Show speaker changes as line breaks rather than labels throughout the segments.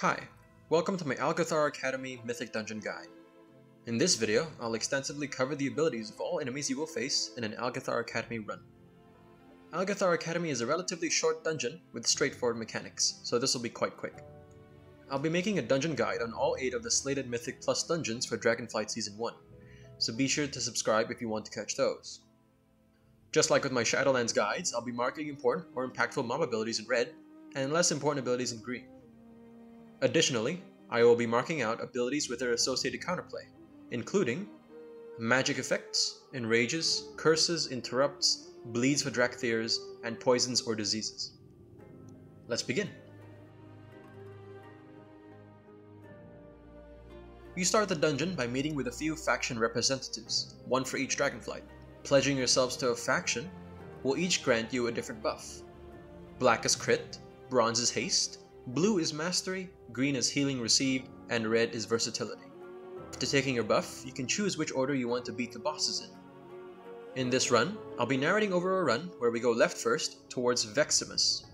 Hi, welcome to my Algeth'ar Academy Mythic Dungeon Guide. In this video, I'll extensively cover the abilities of all enemies you will face in an Algeth'ar Academy run. Algeth'ar Academy is a relatively short dungeon with straightforward mechanics, so this will be quite quick. I'll be making a dungeon guide on all 8 of the slated Mythic Plus dungeons for Dragonflight Season 1, so be sure to subscribe if you want to catch those. Just like with my Shadowlands guides, I'll be marking important or impactful mob abilities in red, and less important abilities in green. Additionally, I will be marking out abilities with their associated counterplay, including magic effects, enrages, curses, interrupts, bleeds for Draktheirs, and poisons or diseases. Let's begin. You start the dungeon by meeting with a few faction representatives, one for each Dragonflight. Pledging yourselves to a faction will each grant you a different buff. Black is crit, bronze is haste, blue is mastery, green is healing received, and red is versatility. After taking your buff, you can choose which order you want to beat the bosses in. In this run, I'll be narrating over a run where we go left first towards Vexamus.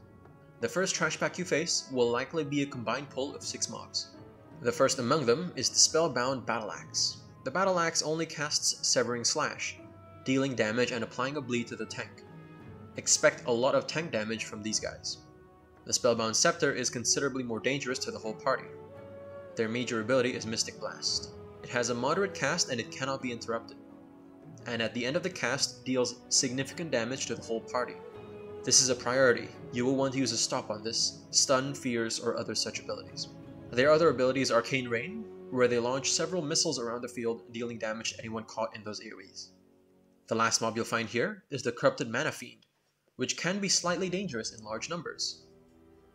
The first trash pack you face will likely be a combined pull of 6 mobs. The first among them is the spellbound Battle Axe. The Battle Axe only casts Severing Slash, dealing damage and applying a bleed to the tank. Expect a lot of tank damage from these guys. The Spellbound Scepter is considerably more dangerous to the whole party. Their major ability is Mystic Blast. It has a moderate cast and it cannot be interrupted. And at the end of the cast, deals significant damage to the whole party. This is a priority. You will want to use a stop on this, stun, fears, or other such abilities. Their other ability is Arcane Rain, where they launch several missiles around the field, dealing damage to anyone caught in those AoEs. The last mob you'll find here is the Corrupted Mana Fiend, which can be slightly dangerous in large numbers.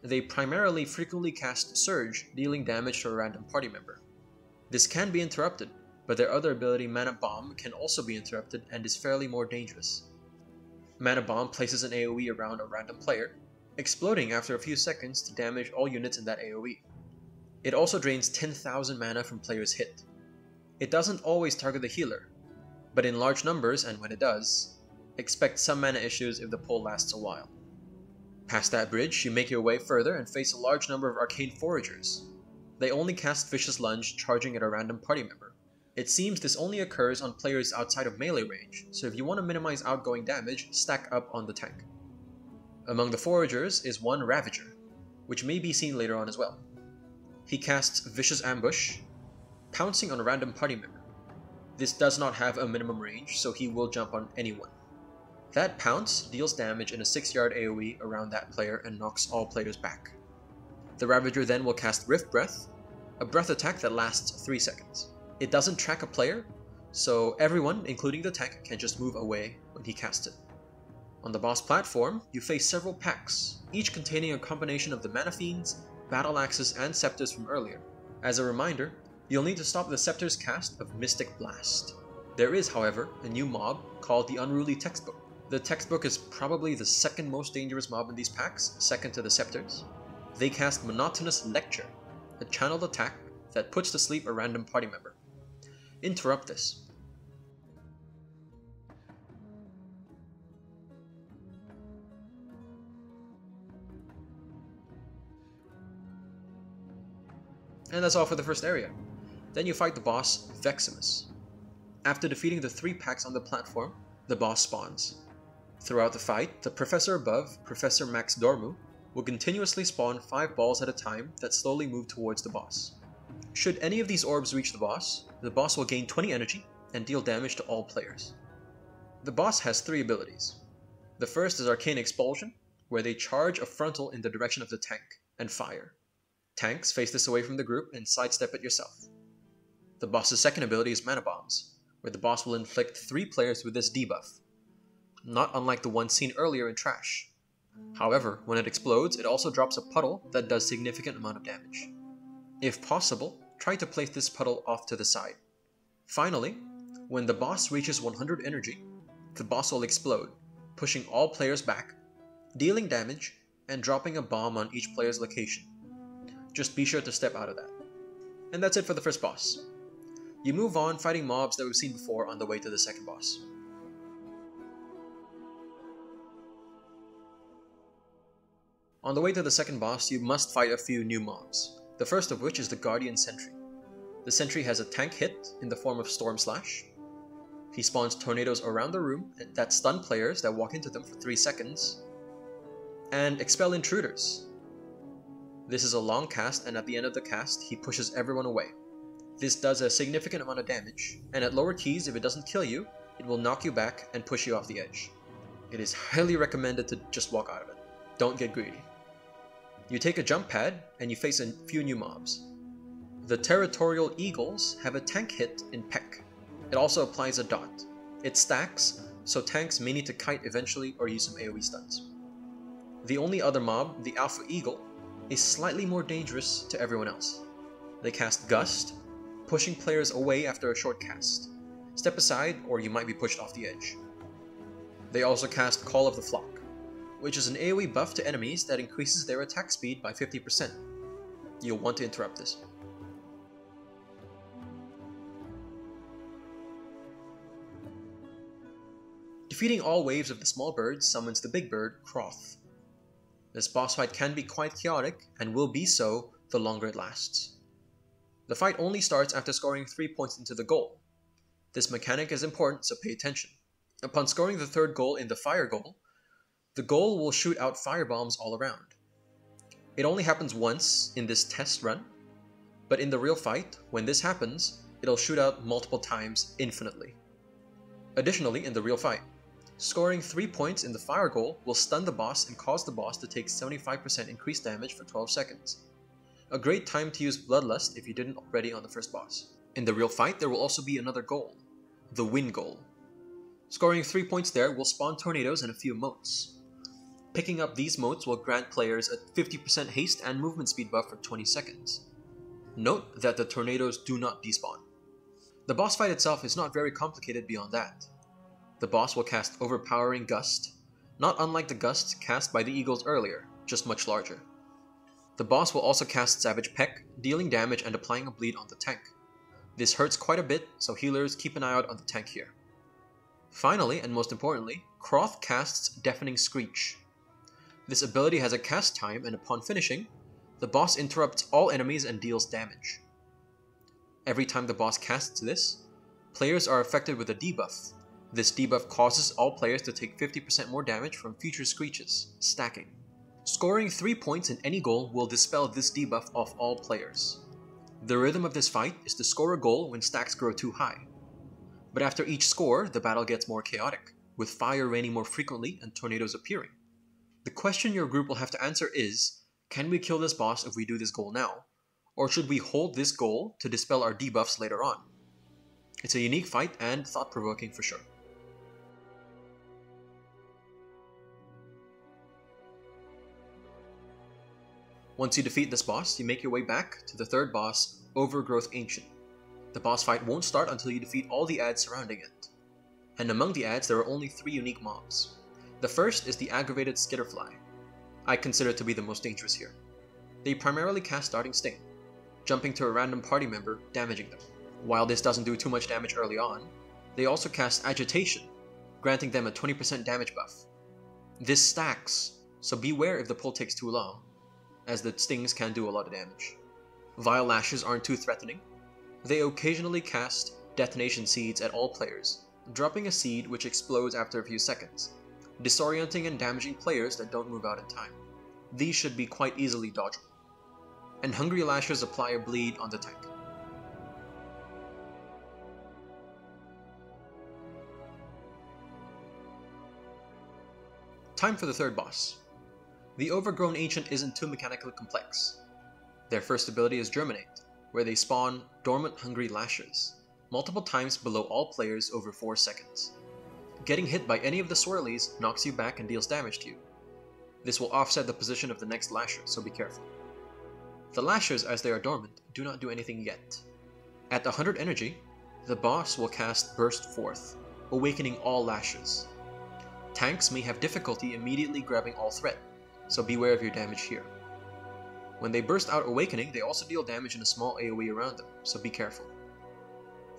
They primarily frequently cast Surge, dealing damage to a random party member. This can be interrupted, but their other ability, Mana Bomb, can also be interrupted and is fairly more dangerous. Mana Bomb places an AoE around a random player, exploding after a few seconds to damage all units in that AoE. It also drains 10,000 mana from players hit. It doesn't always target the healer, but in large numbers, and when it does, expect some mana issues if the pull lasts a while. Past that bridge, you make your way further and face a large number of Arcane Foragers. They only cast Vicious Lunge, charging at a random party member. It seems this only occurs on players outside of melee range, so if you want to minimize outgoing damage, stack up on the tank. Among the Foragers is one Ravager, which may be seen later on as well. He casts Vicious Ambush, pouncing on a random party member. This does not have a minimum range, so he will jump on anyone. That pounce deals damage in a 6-yard AoE around that player and knocks all players back. The Ravager then will cast Rift Breath, a breath attack that lasts 3 seconds. It doesn't track a player, so everyone, including the tank, can just move away when he casts it. On the boss platform, you face several packs, each containing a combination of the Mana Fiends, Battle Axes, and Scepters from earlier. As a reminder, you'll need to stop the Scepter's cast of Mystic Blast. There is, however, a new mob called the Unruly Textbook. The Textbook is probably the second most dangerous mob in these packs, second to the Scepters. They cast Monotonous Lecture, a channeled attack that puts to sleep a random party member. Interrupt this. And that's all for the first area. Then you fight the boss, Vexamus. After defeating the 3 packs on the platform, the boss spawns. Throughout the fight, the Professor above, Professor Max Dormu, will continuously spawn 5 balls at a time that slowly move towards the boss. Should any of these orbs reach the boss will gain 20 energy and deal damage to all players. The boss has 3 abilities. The first is Arcane Expulsion, where they charge a frontal in the direction of the tank and fire. Tanks face this away from the group and sidestep it yourself. The boss's second ability is Mana Bombs, where the boss will inflict 3 players with this debuff, not unlike the one seen earlier in Trash. However, when it explodes, it also drops a puddle that does significant amount of damage. If possible, try to place this puddle off to the side. Finally, when the boss reaches 100 energy, the boss will explode, pushing all players back, dealing damage, and dropping a bomb on each player's location. Just be sure to step out of that. And that's it for the first boss. You move on fighting mobs that we've seen before on the way to the second boss. On the way to the second boss, you must fight a few new mobs. the first of which is the Guardian Sentry. The Sentry has a tank hit in the form of Storm Slash. He spawns tornadoes around the room that stun players that walk into them for 3 seconds, and Expel Intruders. This is a long cast, and at the end of the cast, he pushes everyone away. This does a significant amount of damage, and at lower keys, if it doesn't kill you, it will knock you back and push you off the edge. It is highly recommended to just walk out of it. Don't get greedy. You take a jump pad, and you face a few new mobs. The Territorial Eagles have a tank hit in Peck. It also applies a dot. It stacks, so tanks may need to kite eventually or use some AoE stuns. The only other mob, the Alpha Eagle, is slightly more dangerous to everyone else. They cast Gust, pushing players away after a short cast. Step aside or you might be pushed off the edge. They also cast Call of the Flock, which is an AoE buff to enemies that increases their attack speed by 50%. You'll want to interrupt this. Defeating all waves of the small bird summons the big bird, Crawth. This boss fight can be quite chaotic, and will be so the longer it lasts. The fight only starts after scoring 3 points into the goal. This mechanic is important, so pay attention. Upon scoring the third goal in the fire goal, the goal will shoot out firebombs all around. It only happens once in this test run, but in the real fight, when this happens, it'll shoot out multiple times infinitely. Additionally, in the real fight, scoring 3 points in the fire goal will stun the boss and cause the boss to take 75% increased damage for 12 seconds. A great time to use Bloodlust if you didn't already on the first boss. In the real fight, there will also be another goal, the win goal. Scoring 3 points there will spawn tornadoes and a few motes. Picking up these motes will grant players a 50% haste and movement speed buff for 20 seconds. Note that the tornadoes do not despawn. The boss fight itself is not very complicated beyond that. The boss will cast Overpowering Gust, not unlike the Gust cast by the Eagles earlier, just much larger. The boss will also cast Savage Peck, dealing damage and applying a bleed on the tank. This hurts quite a bit, so healers keep an eye out on the tank here. Finally, and most importantly, Crawth casts Deafening Screech. This ability has a cast time, and upon finishing, the boss interrupts all enemies and deals damage. Every time the boss casts this, players are affected with a debuff. This debuff causes all players to take 50% more damage from future screeches, stacking. Scoring 3 points in any goal will dispel this debuff off all players. The rhythm of this fight is to score a goal when stacks grow too high. But after each score, the battle gets more chaotic, with fire raining more frequently and tornadoes appearing. The question your group will have to answer is, can we kill this boss if we do this goal now? Or should we hold this goal to dispel our debuffs later on? It's a unique fight and thought-provoking for sure. Once you defeat this boss, you make your way back to the third boss, Overgrowth Ancient. The boss fight won't start until you defeat all the adds surrounding it. And among the adds, there are only 3 unique mobs. The first is the Aggravated Skitterfly. I consider it to be the most dangerous here. They primarily cast Darting Sting, jumping to a random party member, damaging them. While this doesn't do too much damage early on, they also cast Agitation, granting them a 20% damage buff. This stacks, so beware if the pull takes too long, as the stings can do a lot of damage. Vile Lashes aren't too threatening. They occasionally cast Detonation Seeds at all players, dropping a seed which explodes after a few seconds, disorienting and damaging players that don't move out in time. These should be quite easily dodgeable. And Hungry Lashes apply a bleed on the tank. Time for the third boss. The Overgrown Ancient isn't too mechanically complex. Their first ability is Germinate, where they spawn Dormant Hungry Lashes, multiple times below all players over 4 seconds. Getting hit by any of the swirlies knocks you back and deals damage to you. This will offset the position of the next Lasher, so be careful. The Lashers, as they are dormant, do not do anything yet. At 100 energy, the boss will cast Burst Forth, awakening all Lashes. Tanks may have difficulty immediately grabbing all threat, so beware of your damage here. When they burst out Awakening, they also deal damage in a small AoE around them, so be careful.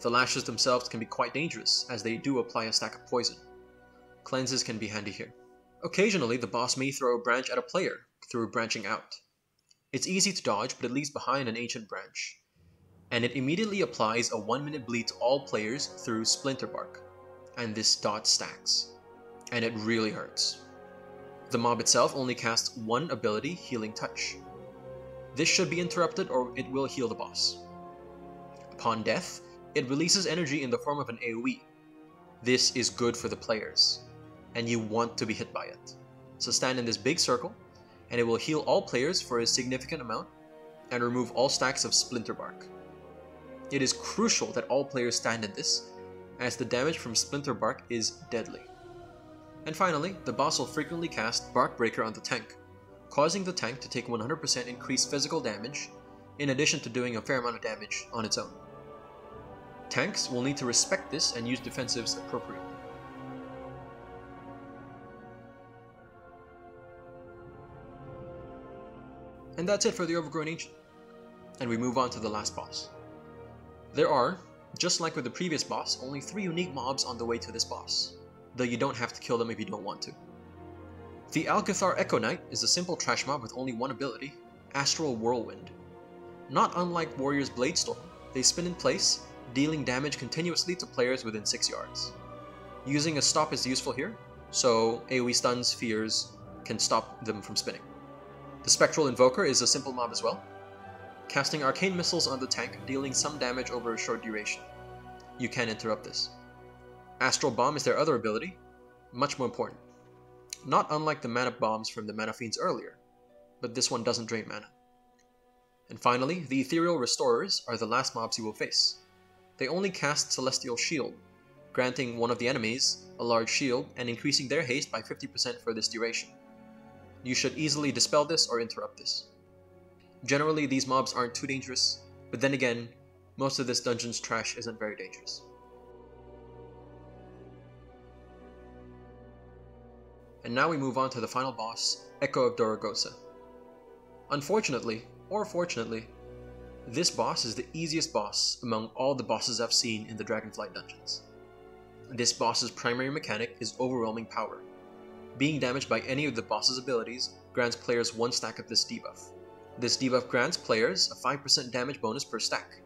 The Lashes themselves can be quite dangerous, as they do apply a stack of poison. Cleanses can be handy here. Occasionally, the boss may throw a branch at a player through branching out. It's easy to dodge, but it leaves behind an ancient branch, and it immediately applies a 1-minute bleed to all players through Splinter Bark, and this dot stacks, and it really hurts. The mob itself only casts one ability, Healing Touch. This should be interrupted or it will heal the boss. Upon death, it releases energy in the form of an AoE. This is good for the players, and you want to be hit by it. So stand in this big circle, and it will heal all players for a significant amount, and remove all stacks of Splinter Bark. It is crucial that all players stand in this, as the damage from Splinter Bark is deadly. And finally, the boss will frequently cast Bark Breaker on the tank, causing the tank to take 100% increased physical damage, in addition to doing a fair amount of damage on its own. Tanks will need to respect this and use defensives appropriately. And that's it for the Overgrown Ancient, and we move on to the last boss. There are, just like with the previous boss, only 3 unique mobs on the way to this boss, though you don't have to kill them if you don't want to. The Algeth'ar Echo Knight is a simple trash mob with only one ability, Astral Whirlwind. Not unlike Warrior's Bladestorm, they spin in place, dealing damage continuously to players within 6 yards. Using a stop is useful here, so AoE stuns, fears can stop them from spinning. The Spectral Invoker is a simple mob as well, casting arcane missiles on the tank, dealing some damage over a short duration. You can interrupt this. Astral Bomb is their other ability, much more important. Not unlike the mana bombs from the Mana Fiends earlier, but this one doesn't drain mana. And finally, the Ethereal Restorers are the last mobs you will face. They only cast Celestial Shield, granting one of the enemies a large shield and increasing their haste by 50% for this duration. You should easily dispel this or interrupt this. Generally, these mobs aren't too dangerous, but then again, most of this dungeon's trash isn't very dangerous. And now we move on to the final boss, Echo of Doragosa. Unfortunately, or fortunately, this boss is the easiest boss among all the bosses I've seen in the Dragonflight dungeons. This boss's primary mechanic is overwhelming power. Being damaged by any of the boss's abilities grants players 1 stack of this debuff. This debuff grants players a 5% damage bonus per stack.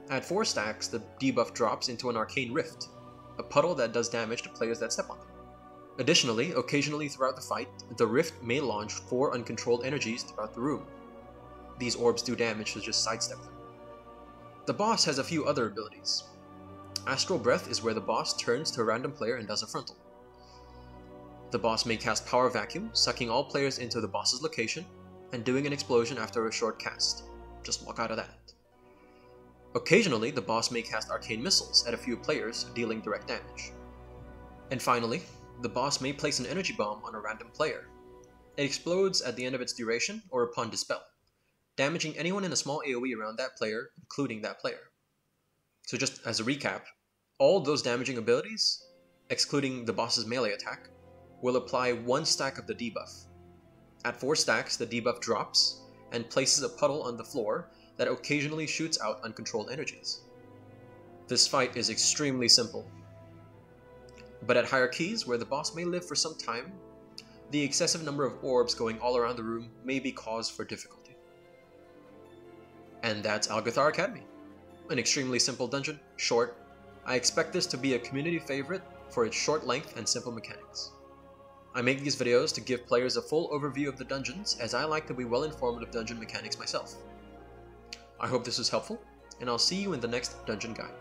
At 4 stacks, the debuff drops into an Arcane Rift, a puddle that does damage to players that step on them. Additionally, occasionally throughout the fight, the Rift may launch 4 uncontrolled energies throughout the room. These orbs do damage, so just sidestep them. The boss has a few other abilities. Astral Breath is where the boss turns to a random player and does a frontal. The boss may cast Power Vacuum, sucking all players into the boss's location, and doing an explosion after a short cast. Just walk out of that. Occasionally, the boss may cast Arcane Missiles at a few players, dealing direct damage. And finally, the boss may place an Energy Bomb on a random player. It explodes at the end of its duration or upon dispel, damaging anyone in a small AoE around that player, including that player. So just as a recap, all those damaging abilities, excluding the boss's melee attack, will apply 1 stack of the debuff. At 4 stacks, the debuff drops and places a puddle on the floor that occasionally shoots out uncontrolled energies. This fight is extremely simple. But at higher keys, where the boss may live for some time, the excessive number of orbs going all around the room may be cause for difficulty. And that's Algeth'ar Academy. An extremely simple dungeon, short. I expect this to be a community favorite for its short length and simple mechanics. I make these videos to give players a full overview of the dungeons, as I like to be well informed of dungeon mechanics myself. I hope this was helpful, and I'll see you in the next dungeon guide.